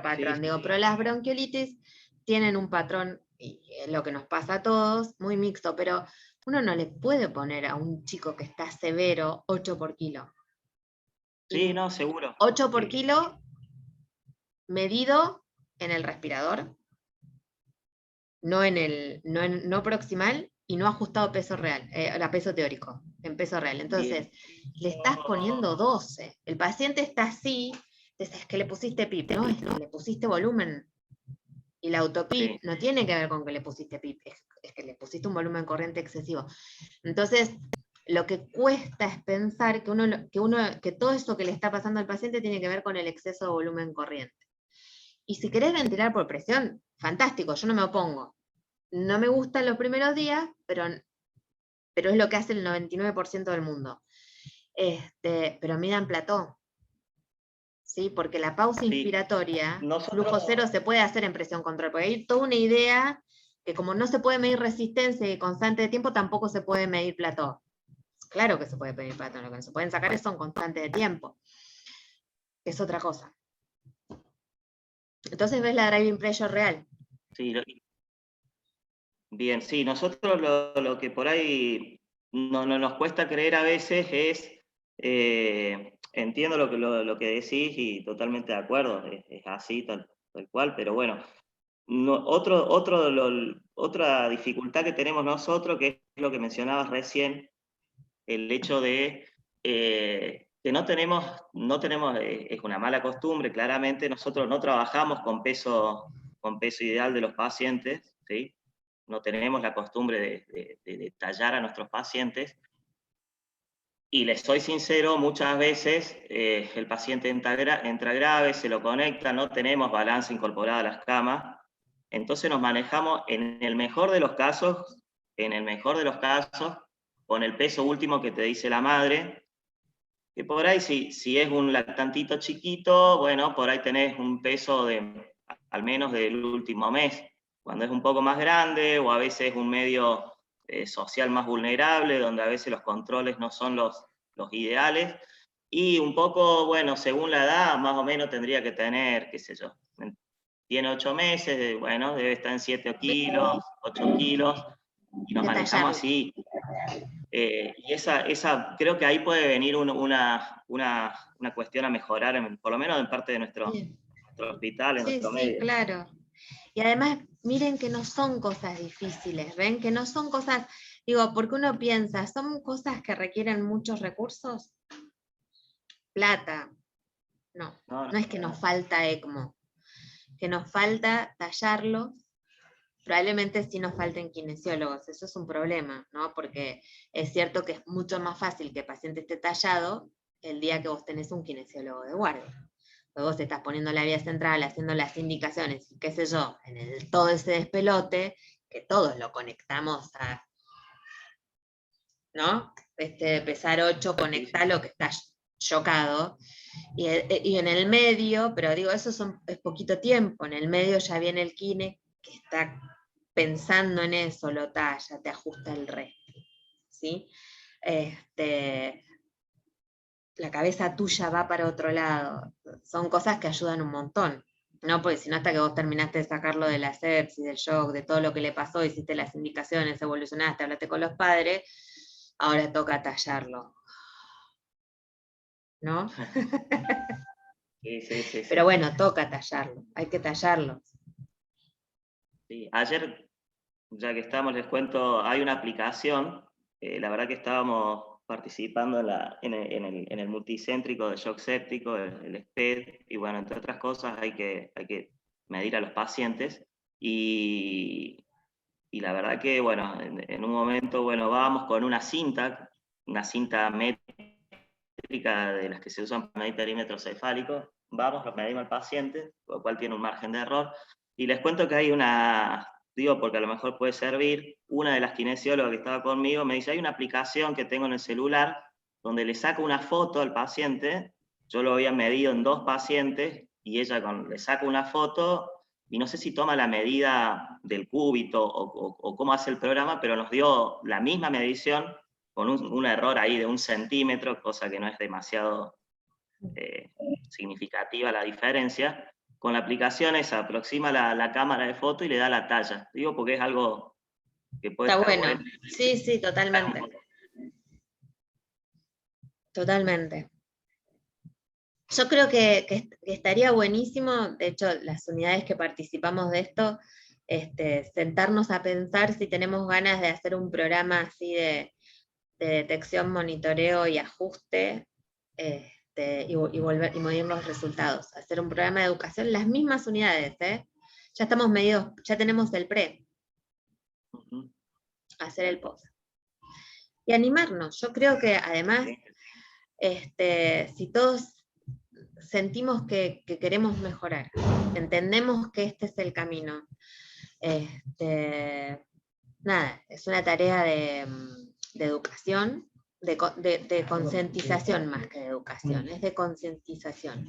patrón, sí. digo, pero las bronquiolitis tienen un patrón, y lo que nos pasa a todos, muy mixto, pero uno no le puede poner a un chico que está severo 8 por kilo. Sí, no, seguro. 8 por kilo medido en el respirador, no proximal y no ajustado a peso real, a peso teórico, en peso real. Entonces, le estás poniendo 12. El paciente está así, es que le pusiste PIP, no, es que le pusiste volumen. Y la autopip no tiene que ver con que le pusiste PIP, es que le pusiste un volumen corriente excesivo. Entonces, lo que cuesta es pensar que todo eso que le está pasando al paciente tiene que ver con el exceso de volumen corriente. Y si querés ventilar por presión, fantástico, yo no me opongo. No me gustan los primeros días, pero es lo que hace el 99% del mundo. Pero midan plató. ¿Sí? Porque la pausa inspiratoria, flujo cero, se puede hacer en presión control, porque hay toda una idea que como no se puede medir resistencia y constante de tiempo, tampoco se puede medir plató. Claro que se puede medir plató, lo que se pueden sacar son constantes de tiempo. Es otra cosa. Entonces ves la driving pressure real. Sí, bien, sí, nosotros lo que por ahí no nos cuesta creer a veces es, entiendo lo que decís y totalmente de acuerdo, es así tal cual, pero bueno, otra dificultad que tenemos nosotros, que es lo que mencionabas recién, el hecho de que no tenemos, es una mala costumbre, claramente, nosotros no trabajamos con peso ideal de los pacientes, ¿sí? No tenemos la costumbre de tallar a nuestros pacientes, y les soy sincero, muchas veces el paciente entra grave, se lo conecta, no tenemos balanza incorporada a las camas, entonces nos manejamos en el mejor de los casos, con el peso último que te dice la madre, que por ahí si es un lactantito chiquito, bueno, por ahí tenés un peso al menos del último mes. Cuando es un poco más grande, o a veces un medio social más vulnerable, donde a veces los controles no son los ideales, y un poco, bueno, según la edad, más o menos tendría que tener, qué sé yo, tiene 8 meses, bueno, debe estar en 7 kilos, 8 kilos, y nos manejamos así. Y esa creo que ahí puede venir una cuestión a mejorar, por lo menos en parte de nuestro hospital, en nuestro medio. Sí, claro. Y además, miren que no son cosas difíciles, ¿ven? Que no son cosas, digo, porque uno piensa, ¿son cosas que requieren muchos recursos? Plata. No es que nos falta ECMO, que nos falta tallarlos. Probablemente sí nos falten kinesiólogos, eso es un problema, ¿no? Porque es cierto que es mucho más fácil que el paciente esté tallado el día que vos tenés un kinesiólogo de guardia. Vos te estás poniendo la vía central, haciendo las indicaciones, qué sé yo, en todo ese despelote, que todos lo conectamos a, ¿no? Pesar 8, conectalo que está chocado. Y en el medio, pero digo, eso es poquito tiempo, en el medio ya viene el kine que está pensando en eso, lo talla, te ajusta el resto, ¿sí? La cabeza tuya va para otro lado. Son cosas que ayudan un montón, ¿no? Porque si no, hasta que vos terminaste de sacarlo de la sepsis, del shock, de todo lo que le pasó, hiciste las indicaciones, evolucionaste, hablaste con los padres, ahora toca tallarlo, ¿no? Sí. Pero bueno, toca tallarlo, hay que tallarlo. Sí. Ayer, ya que estamos, les cuento, hay una aplicación, la verdad que estábamos participando en el multicéntrico de shock séptico, el SPED, y bueno, entre otras cosas hay que medir a los pacientes, y la verdad que, bueno, en un momento, bueno, vamos con una cinta métrica de las que se usan para medir perímetro cefálico, vamos, lo medimos al paciente, lo cual tiene un margen de error, y les cuento que hay digo porque a lo mejor puede servir, una de las kinesiólogas que estaba conmigo me dice, hay una aplicación que tengo en el celular donde le saco una foto al paciente, yo lo había medido en 2 pacientes, y ella le saca una foto, y no sé si toma la medida del cúbito o cómo hace el programa, pero nos dio la misma medición con un error ahí de 1 centímetro, cosa que no es demasiado significativa la diferencia. Con la aplicación esa aproxima la cámara de foto y le da la talla. Digo porque es algo que puede Está estar bueno. Sí, totalmente. Totalmente. Yo creo que estaría buenísimo, de hecho, las unidades que participamos de esto, sentarnos a pensar si tenemos ganas de hacer un programa así de detección, monitoreo y ajuste, y medir los resultados. Hacer un programa de educación, las mismas unidades, ya estamos medidos, ya tenemos el pre, hacer el post. y animarnos. Yo creo que además, si todos sentimos que queremos mejorar, entendemos que este es el camino, nada, es una tarea de educación, de concientización más que de educación, es de concientización.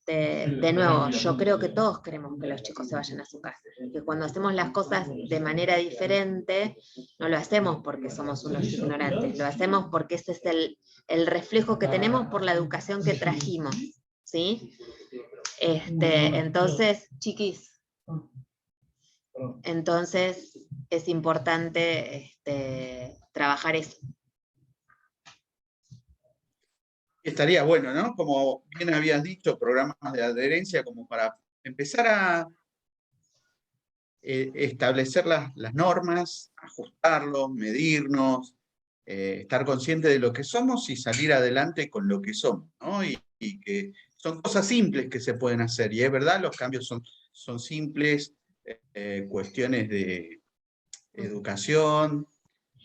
De nuevo, yo creo que todos queremos que los chicos se vayan a su casa, que cuando hacemos las cosas de manera diferente, no lo hacemos porque somos unos ignorantes, lo hacemos porque ese es el reflejo que tenemos por la educación que trajimos, ¿sí? Entonces, chiquis, entonces es importante trabajar eso. Estaría bueno, ¿no? Como bien habías dicho, programas de adherencia como para empezar a establecer las normas, ajustarlos, medirnos, estar consciente de lo que somos y salir adelante con lo que somos, ¿no? Y que son cosas simples que se pueden hacer. Y es verdad, los cambios son simples, cuestiones de educación,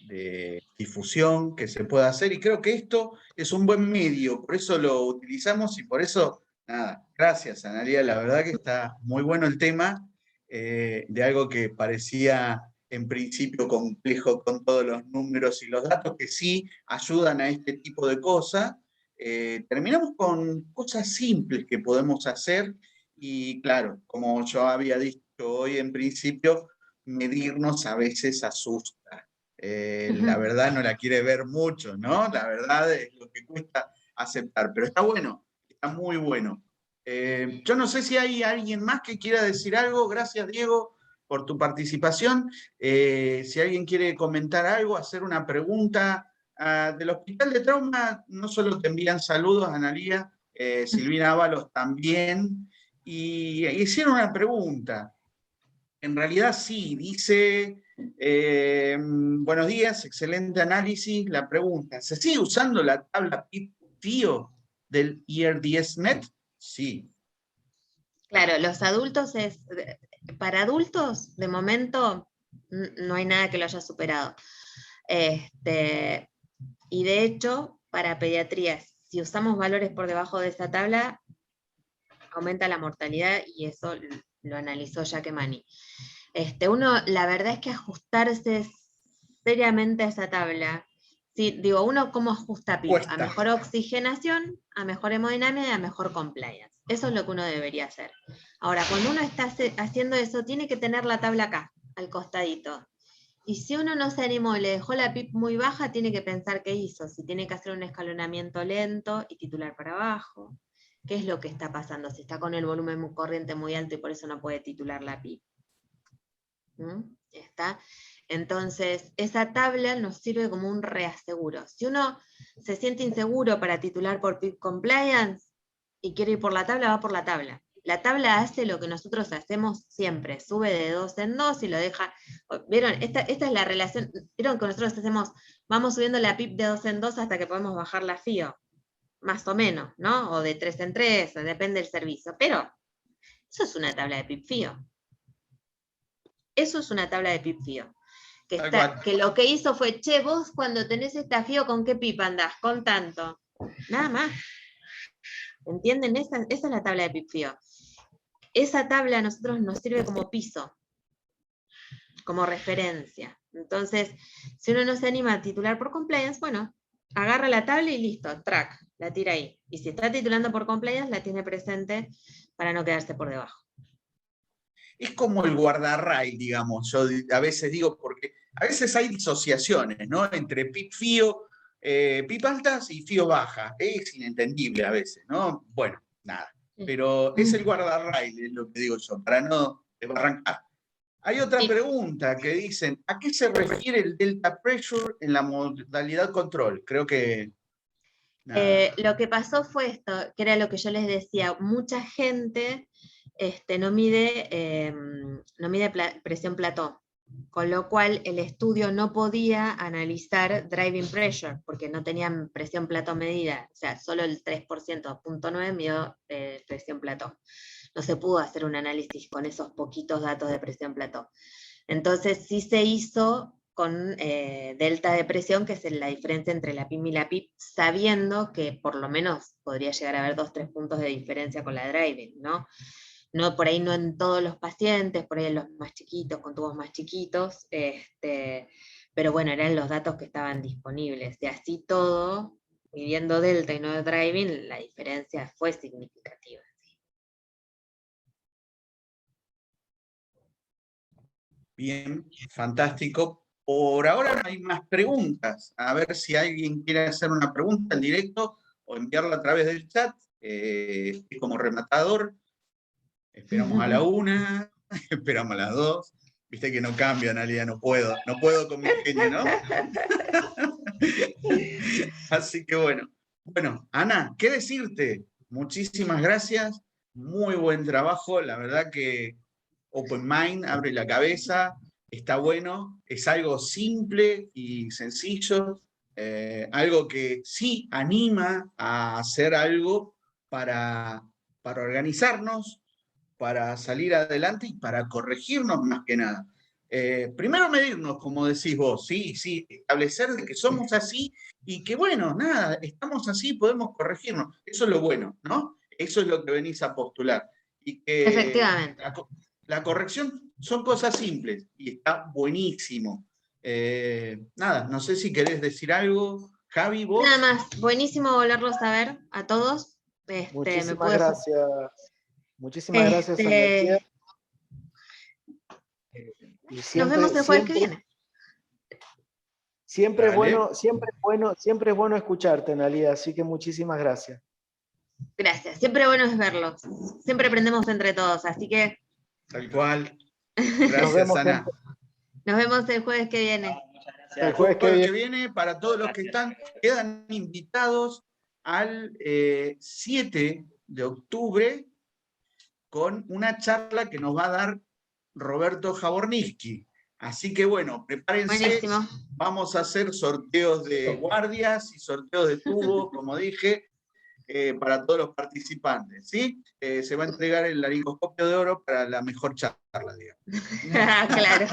de difusión que se pueda hacer, y creo que esto es un buen medio, por eso lo utilizamos y por eso, nada, gracias Analía, la verdad que está muy bueno el tema, de algo que parecía en principio complejo con todos los números y los datos que sí ayudan a este tipo de cosas, terminamos con cosas simples que podemos hacer y claro, como yo había dicho hoy en principio, medirnos a veces asusta. La verdad no la quiere ver mucho, ¿no? La verdad es lo que cuesta aceptar, pero está bueno, está muy bueno. Yo no sé si hay alguien más que quiera decir algo. Gracias, Diego, por tu participación. Si alguien quiere comentar algo, hacer una pregunta. Del Hospital de Trauma no solo te envían saludos, Analía, Silvina Ábalos también, y hicieron una pregunta. En realidad sí, dice, buenos días, excelente análisis. La pregunta, ¿se sigue usando la tabla PIB-FIO del IR10net? Sí. Claro, los adultos para adultos, de momento, no hay nada que lo haya superado. Y de hecho, para pediatría, si usamos valores por debajo de esa tabla, aumenta la mortalidad, y eso lo analizó Giacomani. La verdad es que ajustarse seriamente a esa tabla, ¿sí? Digo, uno cómo ajusta PIB, a mejor oxigenación, a mejor hemodinámica y a mejor compliance. Eso es lo que uno debería hacer. Ahora, cuando uno está haciendo eso, tiene que tener la tabla acá, al costadito. Y si uno no se animó y le dejó la PIB muy baja, tiene que pensar qué hizo, si tiene que hacer un escalonamiento lento y titular para abajo. ¿Qué es lo que está pasando? Si está con el volumen corriente muy alto y por eso no puede titular la PIB. ¿Está? Entonces, esa tabla nos sirve como un reaseguro. Si uno se siente inseguro para titular por PIB Compliance y quiere ir por la tabla, va por la tabla. La tabla hace lo que nosotros hacemos siempre, sube de 2 en 2 y lo deja. ¿Vieron? Esta es la relación. ¿Vieron que nosotros vamos subiendo la PIB de 2 en 2 hasta que podemos bajar la FIO? Más o menos, ¿no? O de 3 en 3, depende del servicio. Pero eso es una tabla de PIB-FIO. Eso es una tabla de PIB-FIO. Que lo que hizo fue, che, vos cuando tenés esta FIO, ¿con qué PIB andás? Con tanto. Nada más. ¿Entienden? Esa es la tabla de PIB-FIO. Esa tabla a nosotros nos sirve como piso, como referencia. Entonces, si uno no se anima a titular por compliance, bueno, agarra la tabla y listo, track, la tira ahí. Y si está titulando por compliance, la tiene presente para no quedarse por debajo. Es como el guardarrail, digamos, yo a veces digo, porque a veces hay disociaciones, ¿no? Entre PIB-FIO, PIB altas y FIO baja. Es inentendible a veces, ¿no? Bueno, nada. Pero es el guardarrail, es lo que digo yo, para no desbarrancar. Hay otra pregunta que dicen, ¿a qué se refiere el delta pressure en la modalidad control? Creo que... Lo que pasó fue esto, que era lo que yo les decía, mucha gente no mide presión plató, con lo cual el estudio no podía analizar driving pressure, porque no tenían presión plató medida, o sea, solo el 3%, 0.9 midió presión plató. No se pudo hacer un análisis con esos poquitos datos de presión plató. Entonces sí se hizo con delta de presión, que es la diferencia entre la PIM y la PIP, sabiendo que por lo menos podría llegar a haber 2-3 puntos de diferencia con la driving, ¿no? No, por ahí no en todos los pacientes, por ahí en los más chiquitos, con tubos más chiquitos, pero bueno, eran los datos que estaban disponibles. Y así todo, midiendo delta y no driving, la diferencia fue significativa. Bien, fantástico. Por ahora no hay más preguntas. A ver si alguien quiere hacer una pregunta en directo o enviarla a través del chat. Como rematador, esperamos a la 1, esperamos a las 2. Viste que no cambia, Analia, no puedo con mi genio, ¿no? Así que bueno. Bueno, Ana, ¿qué decirte? Muchísimas gracias, muy buen trabajo, la verdad que Open Mind abre la cabeza, está bueno, es algo simple y sencillo, algo que sí anima a hacer algo para organizarnos, para salir adelante y para corregirnos más que nada. Primero medirnos, como decís vos, sí, establecer de que somos así y que bueno, nada, estamos así, podemos corregirnos. Eso es lo bueno, ¿no? Eso es lo que venís a postular. Y que Efectivamente. la corrección son cosas simples y está buenísimo. Nada, no sé si querés decir algo, Javi, vos. Nada más, buenísimo volverlos a ver a todos. Muchísimas gracias. Muchísimas gracias, Analia. Nos vemos el jueves que viene. Siempre es bueno escucharte, Analia, así que muchísimas gracias. Gracias, siempre bueno es verlos. Siempre aprendemos entre todos, así que... Tal cual. Gracias, Ana. Nos vemos el jueves que viene. El jueves que viene, para todos los que están, quedan invitados al 7 de octubre con una charla que nos va a dar Roberto Jaborniski. Así que bueno, prepárense. Buenísimo. Vamos a hacer sorteos de guardias y sorteos de tubos, como dije, para todos los participantes, ¿sí? Se va a entregar el laringoscopio de oro para la mejor charla, digamos. Claro.